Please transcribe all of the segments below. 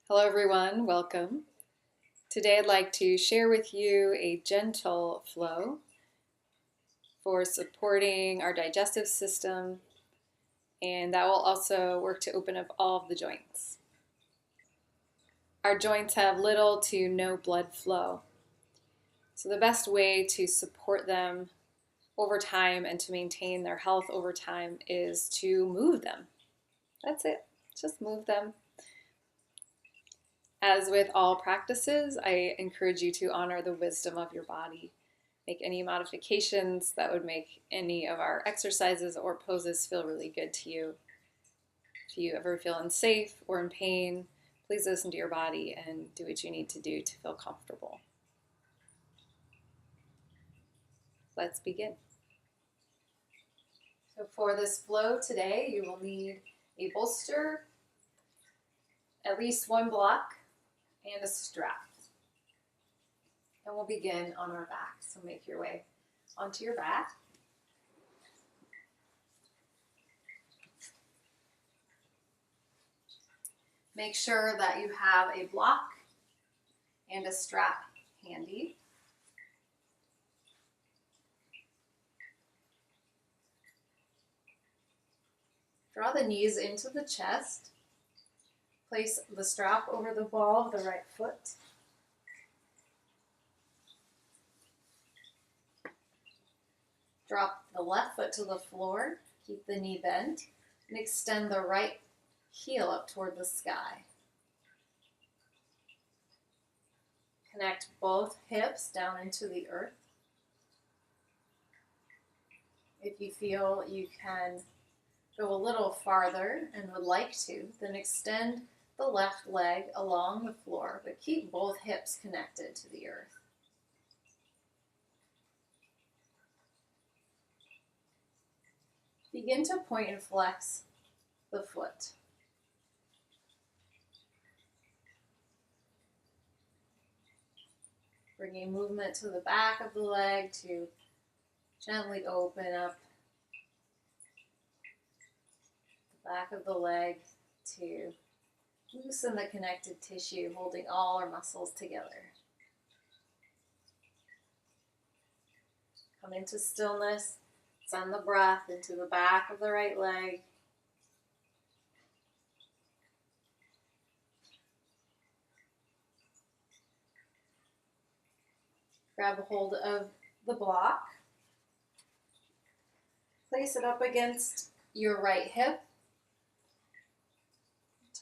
Hello everyone, welcome. Today I'd like to share with you a gentle flow for supporting our digestive system, and that will also work to open up all of the joints. Our joints have little to no blood flow, so the best way to support them over time and to maintain their health over time is to move them. That's it, just move them. As with all practices, I encourage you to honor the wisdom of your body. Make any modifications that would make any of our exercises or poses feel really good to you. If you ever feel unsafe or in pain, please listen to your body and do what you need to do to feel comfortable. Let's begin. So for this flow today, you will need a bolster, at least one block, and a strap. And we'll begin on our back. So make your way onto your back. Make sure that you have a block and a strap handy. Draw the knees into the chest. Place the strap over the ball of the right foot. Drop the left foot to the floor. Keep the knee bent and extend the right heel up toward the sky. Connect both hips down into the earth. If you feel you can go a little farther and would like to, then extend the left leg along the floor, but keep both hips connected to the earth. Begin to point and flex the foot. Bringing movement to the back of the leg to gently open up the back of the leg to loosen the connective tissue, holding all our muscles together. Come into stillness. Send the breath into the back of the right leg. Grab a hold of the block. Place it up against your right hip.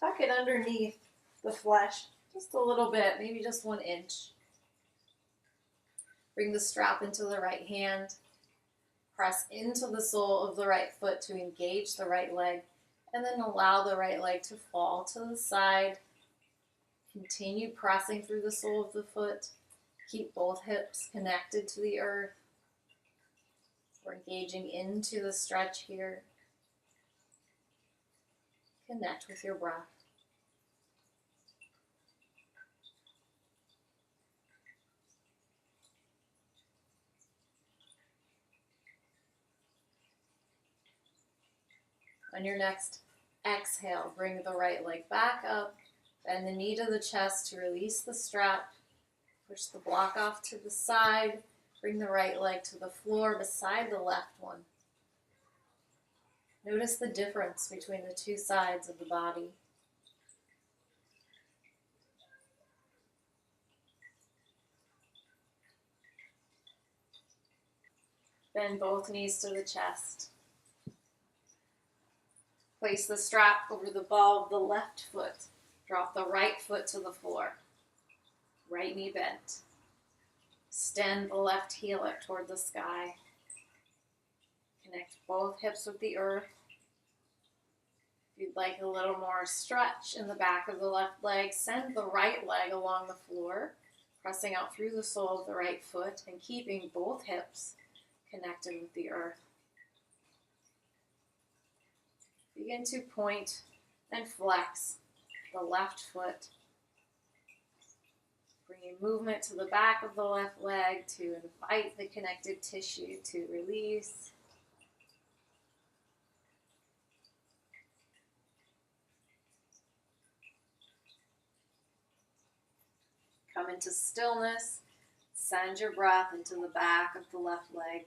Tuck it underneath the flesh just a little bit, maybe just 1 inch. Bring the strap into the right hand. Press into the sole of the right foot to engage the right leg, and then allow the right leg to fall to the side. Continue pressing through the sole of the foot. Keep both hips connected to the earth. We're engaging into the stretch here. Connect with your breath. On your next exhale, bring the right leg back up, bend the knee to the chest to release the strap, push the block off to the side, bring the right leg to the floor beside the left one. Notice the difference between the two sides of the body. Bend both knees to the chest. Place the strap over the ball of the left foot. Drop the right foot to the floor. Right knee bent. Extend the left heel up toward the sky. Connect both hips with the earth. If you'd like a little more stretch in the back of the left leg, send the right leg along the floor, pressing out through the sole of the right foot and keeping both hips connected with the earth. Begin to point and flex the left foot. Bringing movement to the back of the left leg to invite the connective tissue to release. Come into stillness. Send your breath into the back of the left leg.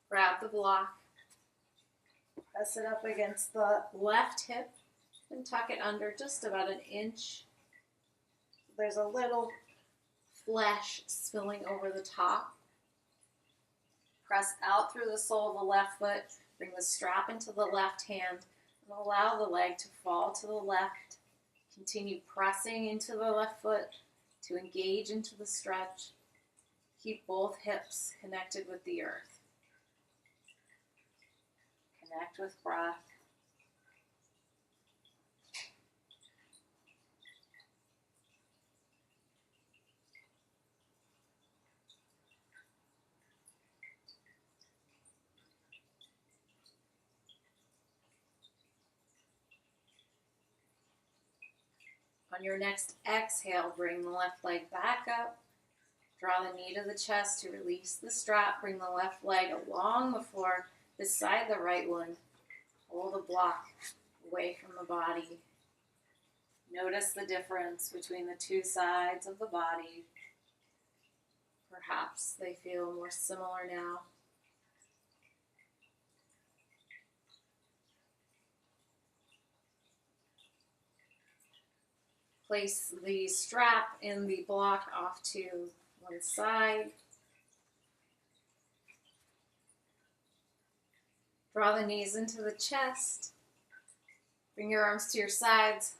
Grab the block. Press it up against the left hip and tuck it under just about an inch. There's a little flesh spilling over the top. Press out through the sole of the left foot. Bring the strap into the left hand and allow the leg to fall to the left. Continue pressing into the left foot to engage into the stretch. Keep both hips connected with the earth. Connect with breath. On your next exhale, bring the left leg back up. Draw the knee to the chest to release the strap. Bring the left leg along the floor beside the right one. Hold the block away from the body. Notice the difference between the two sides of the body. Perhaps they feel more similar now. Place the strap and the block off to one side. Draw the knees into the chest. Bring your arms to your sides.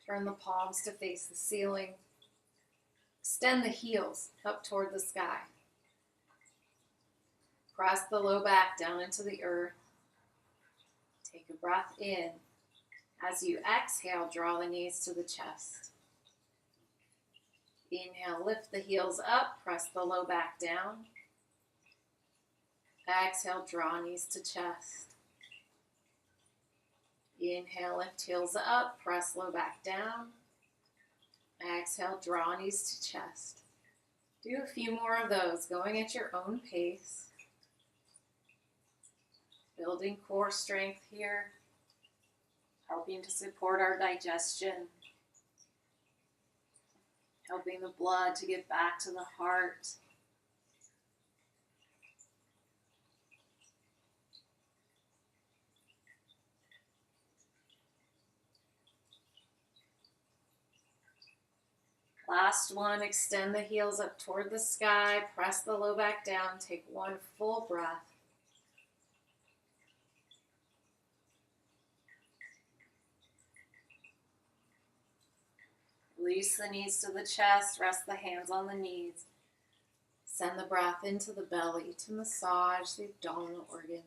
Turn the palms to face the ceiling. Extend the heels up toward the sky. Press the low back down into the earth. Take a breath in. As you exhale, draw the knees to the chest. Inhale, lift the heels up, press the low back down. Exhale, draw knees to chest. Inhale, lift heels up, press low back down. Exhale, draw knees to chest. Do a few more of those, going at your own pace. Building core strength here. Helping to support our digestion, helping the blood to get back to the heart. Last one, extend the heels up toward the sky, press the low back down, take one full breath. Release the knees to the chest, rest the hands on the knees. Send the breath into the belly to massage the abdominal organs.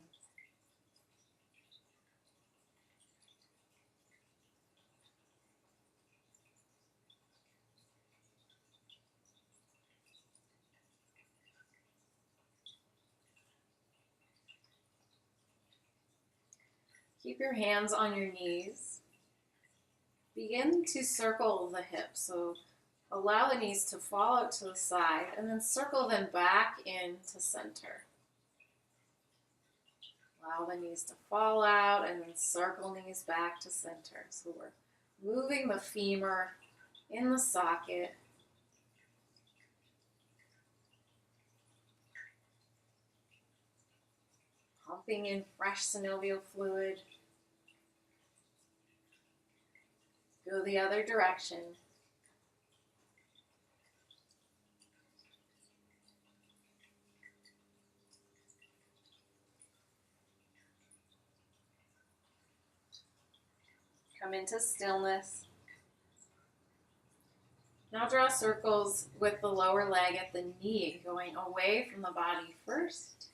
Keep your hands on your knees. Begin to circle the hips, so allow the knees to fall out to the side and then circle them back into center. Allow the knees to fall out and then circle knees back to center. So we're moving the femur in the socket. Pumping in fresh synovial fluid. Go the other direction. Come into stillness. Now draw circles with the lower leg at the knee, going away from the body first.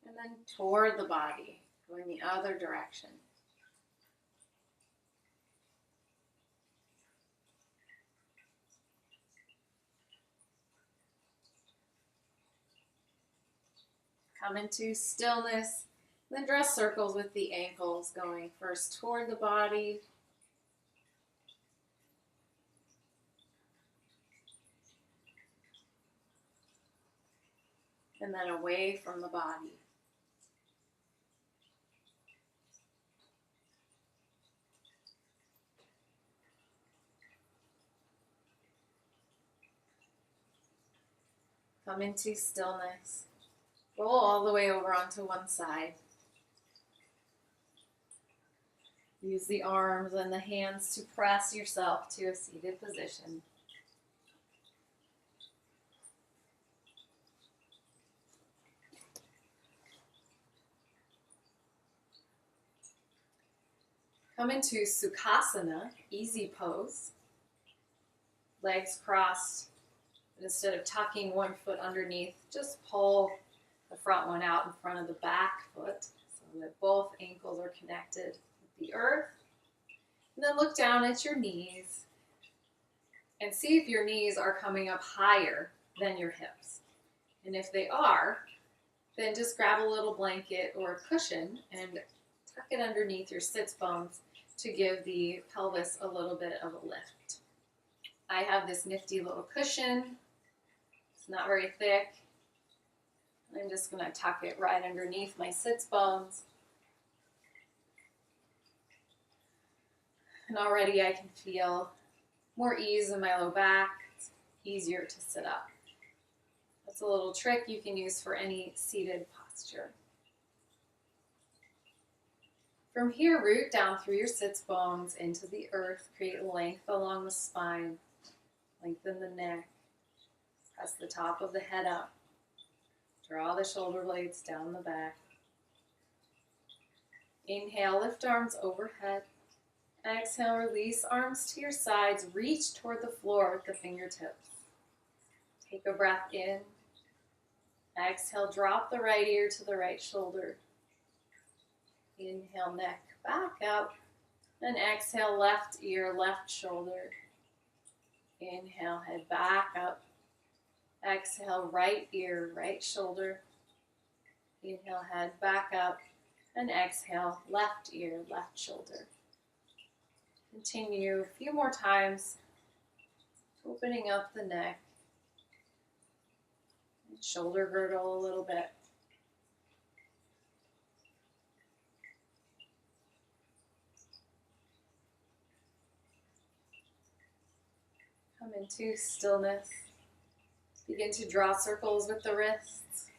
And then toward the body, going the other direction. Come into stillness, then draw circles with the ankles, going first toward the body, and then away from the body. Come into stillness. Roll all the way over onto one side. Use the arms and the hands to press yourself to a seated position. Come into Sukhasana, easy pose. Legs crossed. Instead of tucking one foot underneath, just pull the front one out in front of the back foot so that both ankles are connected with the earth. And then look down at your knees and see if your knees are coming up higher than your hips. And if they are, then just grab a little blanket or a cushion and tuck it underneath your sits bones to give the pelvis a little bit of a lift. I have this nifty little cushion. It's not very thick. I'm just going to tuck it right underneath my sits bones. And already I can feel more ease in my low back. It's easier to sit up. That's a little trick you can use for any seated posture. From here, root down through your sits bones into the earth. Create length along the spine. Lengthen the neck. Press the top of the head up. Draw the shoulder blades down the back. Inhale, lift arms overhead. Exhale, release arms to your sides. Reach toward the floor with the fingertips. Take a breath in. Exhale, drop the right ear to the right shoulder. Inhale, neck back up. And exhale, left ear, left shoulder. Inhale, head back up. Exhale, right ear, right shoulder. Inhale, head back up. And exhale, left ear, left shoulder. Continue a few more times, opening up the neck. And shoulder girdle a little bit. Come into stillness. Begin to draw circles with the wrists,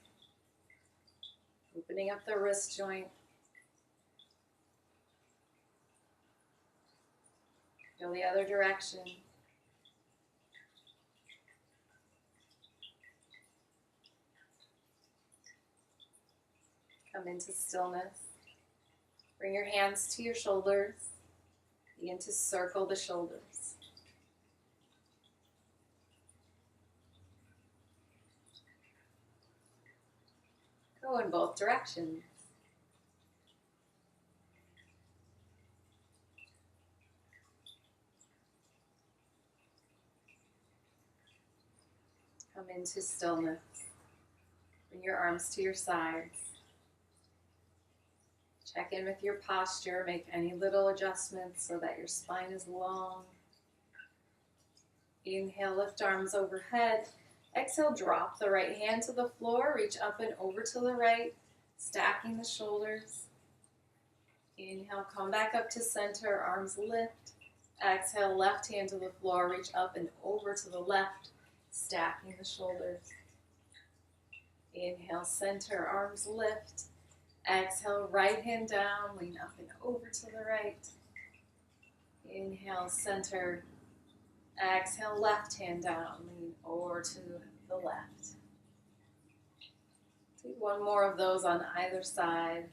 opening up the wrist joint. Go the other direction. Come into stillness. Bring your hands to your shoulders. Begin to circle the shoulders. Go in both directions. Come into stillness. Bring your arms to your sides. Check in with your posture. Make any little adjustments so that your spine is long. Inhale, lift arms overhead. Exhale, drop the right hand to the floor. Reach up and over to the right, stacking the shoulders. Inhale, come back up to center, arms lift. Exhale, left hand to the floor. Reach up and over to the left, stacking the shoulders. Inhale, center, arms lift. Exhale, right hand down, lean up and over to the right. Inhale, center. Exhale, left hand down, lean over to the left. Do one more of those on either side.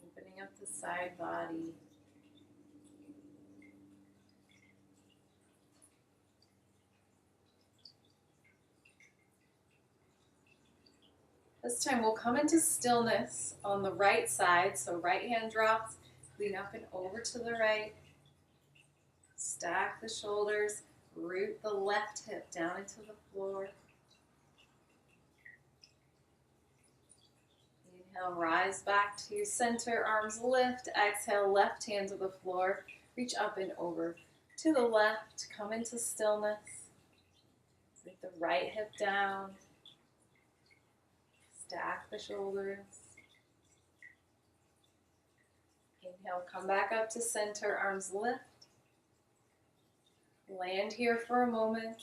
Opening up the side body. This time we'll come into stillness on the right side. So right hand drops, lean up and over to the right. Stack the shoulders, root the left hip down into the floor. Inhale, rise back to center, arms lift. Exhale, left hand to the floor. Reach up and over to the left. Come into stillness. With the right hip down, stack the shoulders. Inhale, come back up to center, arms lift. Land here for a moment.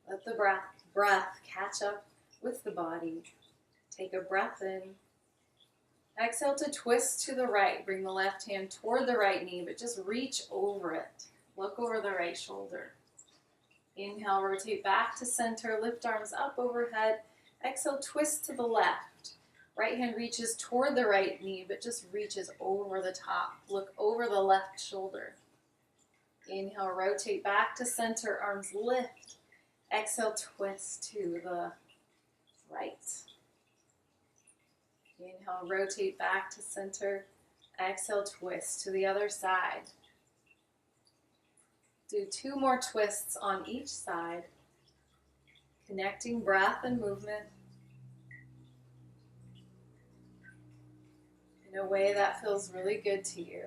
Let the breath catch up with the body. Take a breath in. Exhale to twist to the right. Bring the left hand toward the right knee, but just reach over it. Look over the right shoulder. Inhale, rotate back to center. Lift arms up overhead. Exhale, twist to the left. Right hand reaches toward the right knee, but just reaches over the top. Look over the left shoulder. Inhale, rotate back to center. Arms lift. Exhale, twist to the right. Inhale, rotate back to center. Exhale, twist to the other side. Do 2 more twists on each side, connecting breath and movement in a way that feels really good to you.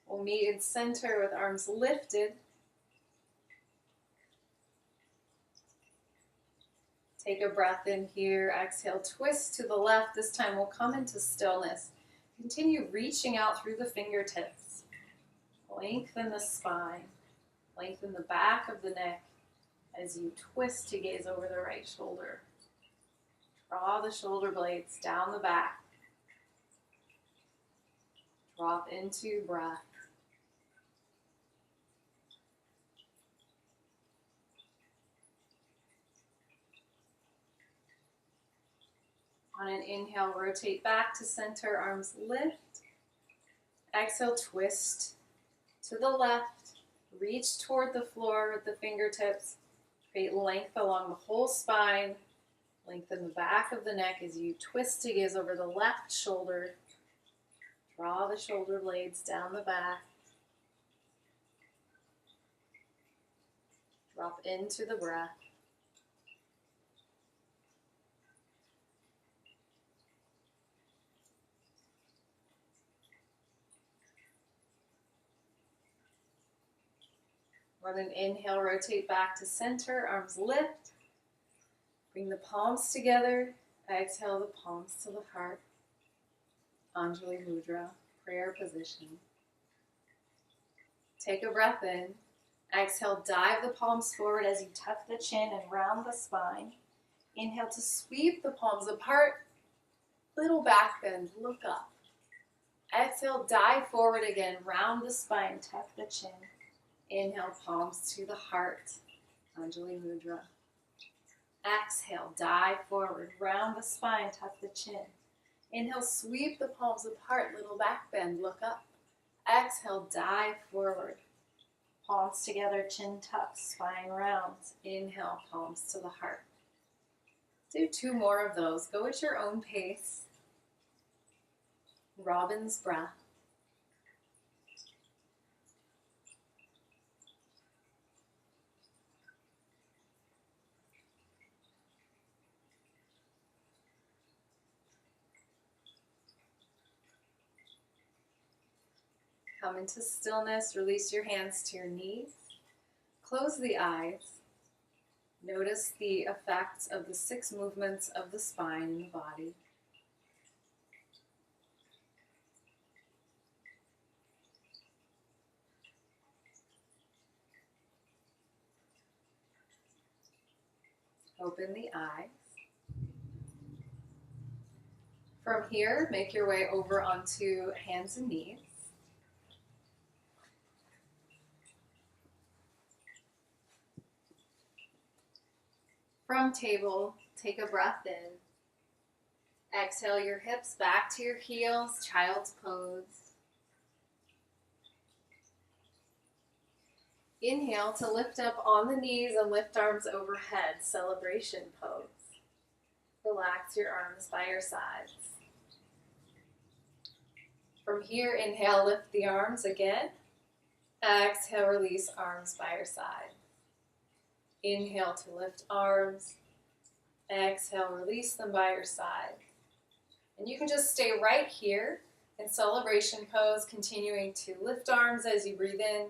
We'll meet in center with arms lifted. Take a breath in here. Exhale, twist to the left. This time we'll come into stillness. Continue reaching out through the fingertips. Lengthen the spine. Lengthen the back of the neck as you twist to gaze over the right shoulder. Draw the shoulder blades down the back. Drop into breath. On an inhale, rotate back to center, arms lift. Exhale, twist to the left. Reach toward the floor with the fingertips. Create length along the whole spine. Lengthen the back of the neck as you twist to gaze over the left shoulder. Draw the shoulder blades down the back. Drop into the breath. On an inhale, rotate back to center, arms lift. Bring the palms together. Exhale the palms to the heart. Anjali Mudra, prayer position. Take a breath in. Exhale, dive the palms forward as you tuck the chin and round the spine. Inhale to sweep the palms apart. Little back bend, look up. Exhale, dive forward again, round the spine, tuck the chin. Inhale, palms to the heart, Anjali Mudra. Exhale, dive forward, round the spine, tuck the chin. Inhale, sweep the palms apart, little back bend, look up. Exhale, dive forward. Palms together, chin tucked, spine rounds. Inhale, palms to the heart. Do 2 more of those. Go at your own pace. Robin's breath. Come into stillness, release your hands to your knees. Close the eyes. Notice the effects of the 6 movements of the spine in the body. Open the eyes. From here, make your way over onto hands and knees. From table, take a breath in. Exhale your hips back to your heels, child's pose. Inhale to lift up on the knees and lift arms overhead, celebration pose. Relax your arms by your sides. From here, inhale, lift the arms again. Exhale, release arms by your side. Inhale to lift arms. Exhale, release them by your side. And you can just stay right here in celebration pose, continuing to lift arms as you breathe in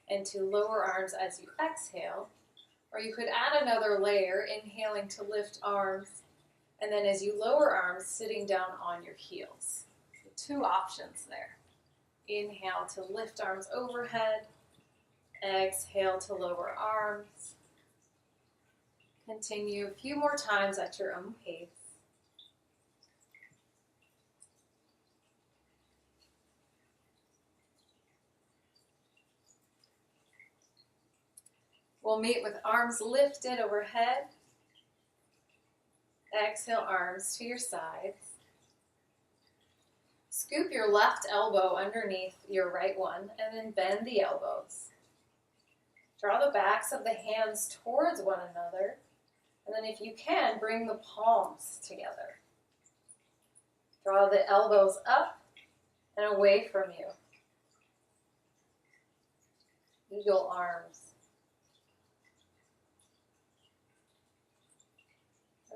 and to lower arms as you exhale. Or you could add another layer, inhaling to lift arms, and then as you lower arms, sitting down on your heels. So 2 options there. Inhale to lift arms overhead. Exhale to lower arms. Continue a few more times at your own pace. We'll meet with arms lifted overhead. Exhale, arms to your sides. Scoop your left elbow underneath your right one and then bend the elbows. Draw the backs of the hands towards one another. And then if you can, bring the palms together. Draw the elbows up and away from you. Eagle arms.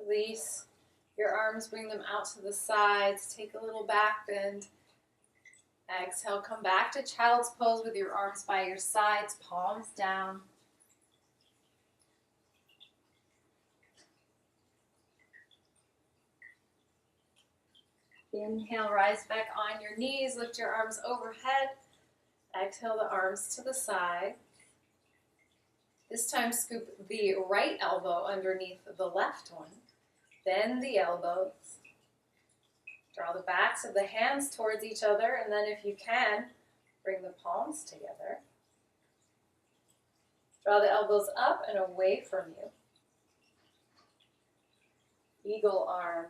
Release your arms, bring them out to the sides. Take a little back bend. Exhale, come back to child's pose with your arms by your sides, palms down. Inhale, rise back on your knees, lift your arms overhead. Exhale the arms to the side. This time scoop the right elbow underneath the left one. Bend the elbows. Draw the backs of the hands towards each other, and then if you can, bring the palms together. Draw the elbows up and away from you. Eagle arms.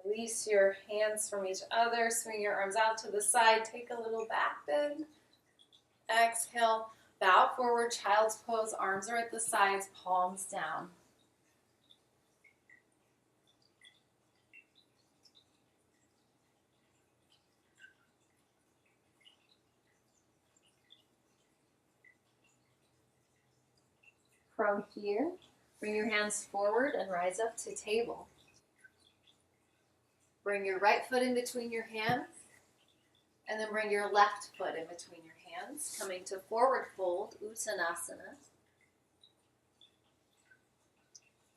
Release your hands from each other. Swing your arms out to the side. Take a little back bend. Exhale. Bow forward, child's pose. Arms are at the sides, palms down. From here, bring your hands forward and rise up to table. Bring your right foot in between your hands, and then bring your left foot in between your hands, coming to forward fold, Uttanasana.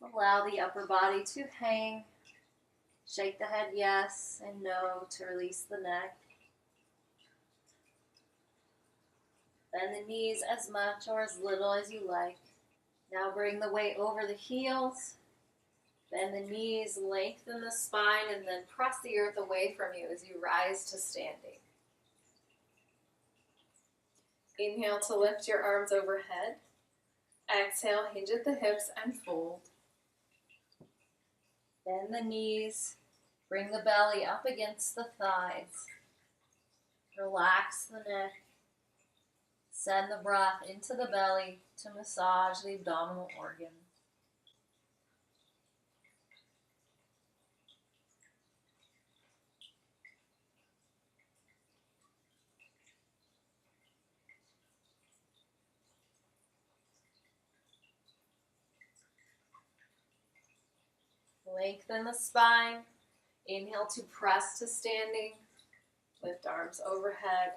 Allow the upper body to hang. Shake the head yes and no to release the neck. Bend the knees as much or as little as you like. Now bring the weight over the heels. Bend the knees, lengthen the spine, and then press the earth away from you as you rise to standing. Inhale to lift your arms overhead. Exhale, hinge at the hips and fold. Bend the knees, bring the belly up against the thighs. Relax the neck. Send the breath into the belly to massage the abdominal organs. Lengthen the spine. Inhale to press to standing. Lift arms overhead.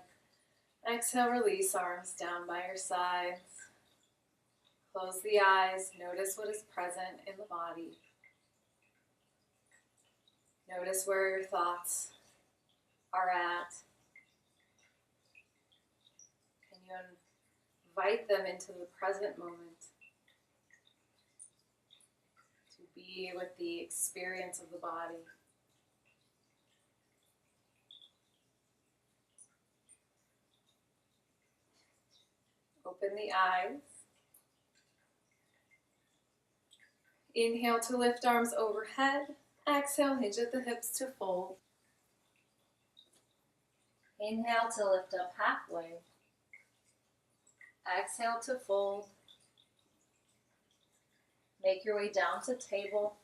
Exhale, release arms down by your sides. Close the eyes. Notice what is present in the body. Notice where your thoughts are at. Can you invite them into the present moment? To be with the experience of the body. Open the eyes. Inhale to lift arms overhead. Exhale, hinge at the hips to fold. Inhale to lift up halfway. Exhale to fold. Make your way down to table.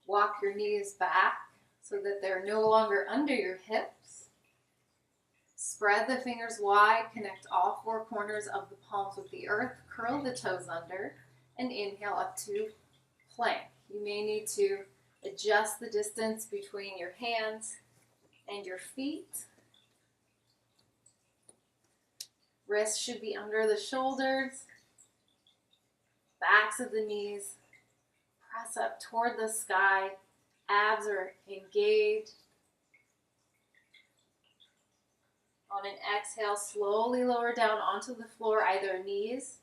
Walk your knees back so that they're no longer under your hips. Spread the fingers wide, connect all four corners of the palms with the earth, curl the toes under, and inhale up to plank. You may need to adjust the distance between your hands and your feet. Wrists should be under the shoulders, backs of the knees. Press up toward the sky. Abs are engaged. On an exhale, slowly lower down onto the floor, either knees,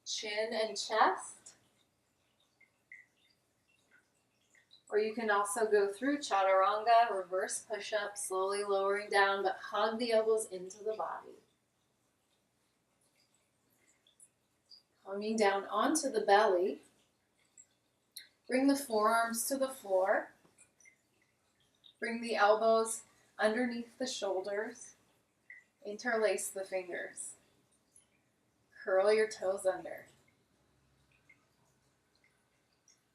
chin and chest. Or you can also go through chaturanga, reverse push-up, slowly lowering down, but hug the elbows into the body. Coming down onto the belly. Bring the forearms to the floor. Bring the elbows underneath the shoulders. Interlace the fingers. Curl your toes under.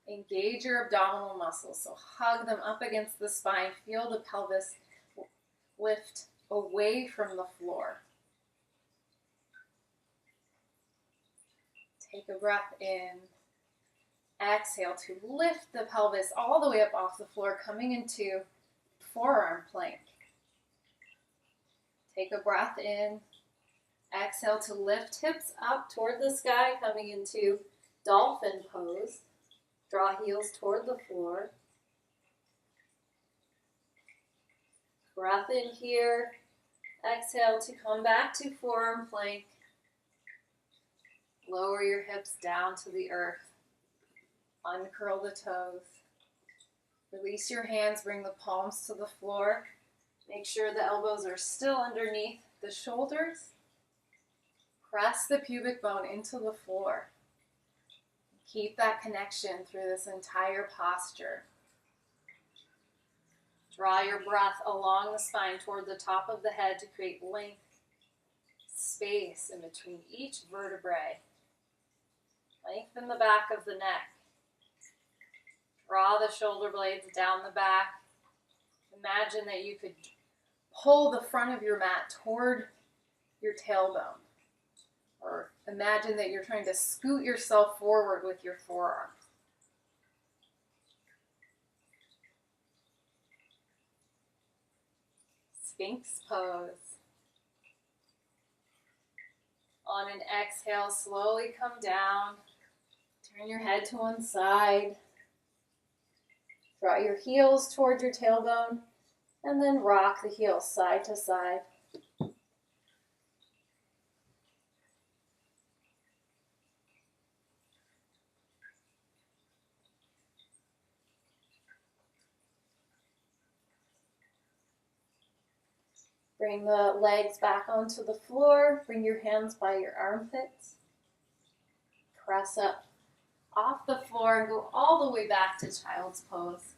Engage your abdominal muscles, so hug them up against the spine. Feel the pelvis lift away from the floor. Take a breath in. Exhale to lift the pelvis all the way up off the floor, coming into forearm plank. Take a breath in. Exhale to lift hips up toward the sky, coming into dolphin pose. Draw heels toward the floor. Breath in here. Exhale to come back to forearm plank. Lower your hips down to the earth. Uncurl the toes. Release your hands, bring the palms to the floor. Make sure the elbows are still underneath the shoulders. Press the pubic bone into the floor. Keep that connection through this entire posture. Draw your breath along the spine toward the top of the head to create length, space in between each vertebrae. Lengthen the back of the neck. Draw the shoulder blades down the back. Imagine that you could pull the front of your mat toward your tailbone. Or imagine that you're trying to scoot yourself forward with your forearms. Sphinx pose. On an exhale, slowly come down. Turn your head to one side. Draw your heels toward your tailbone, and then rock the heels side to side. Bring the legs back onto the floor. Bring your hands by your armpits. Press up off the floor and go all the way back to child's pose.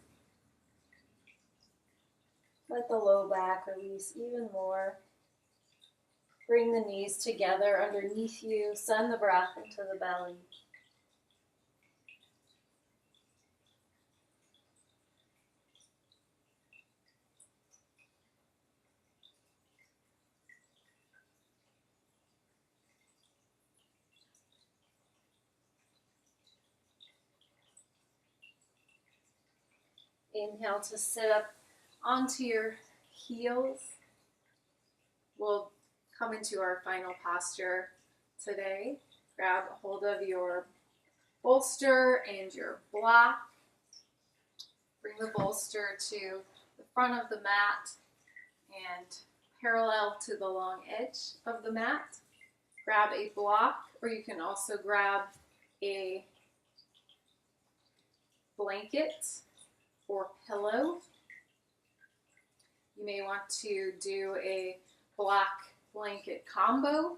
Let the low back release even more. Bring the knees together underneath you. Send the breath into the belly. Inhale to sit up onto your heels. We'll come into our final posture today. Grab a hold of your bolster and your block. Bring the bolster to the front of the mat and parallel to the long edge of the mat. Grab a block, or you can also grab a blanket or pillow. You may want to do a block blanket combo.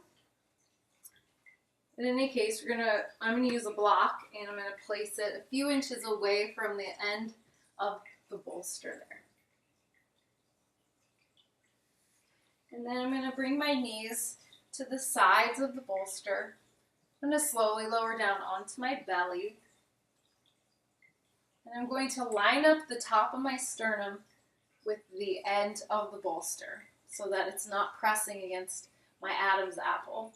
In any case, I'm gonna use a block and I'm gonna place it a few inches away from the end of the bolster there. And then I'm gonna bring my knees to the sides of the bolster. I'm gonna slowly lower down onto my belly. And I'm going to line up the top of my sternum with the end of the bolster. so that it's not pressing against my Adam's apple.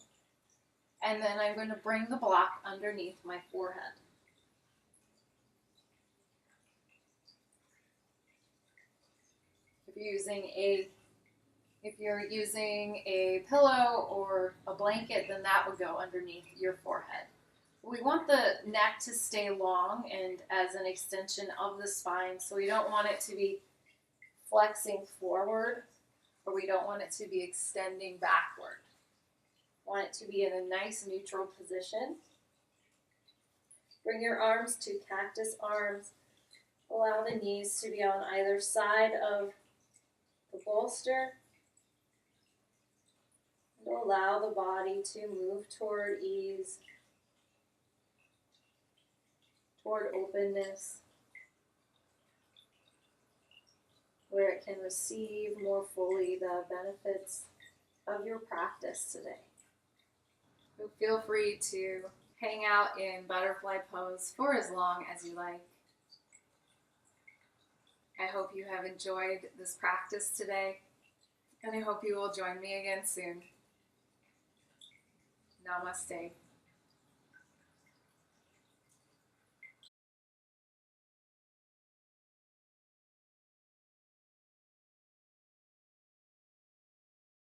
And then I'm going to bring the block underneath my forehead. If you're using a pillow or a blanket, then that would go underneath your forehead. We want the neck to stay long and as an extension of the spine, so we don't want it to be flexing forward, or we don't want it to be extending backward. We want it to be in a nice neutral position. Bring your arms to cactus arms. Allow the knees to be on either side of the bolster. And allow the body to move toward ease, toward openness, where it can receive more fully the benefits of your practice today. So feel free to hang out in butterfly pose for as long as you like. I hope you have enjoyed this practice today, and I hope you will join me again soon. Namaste.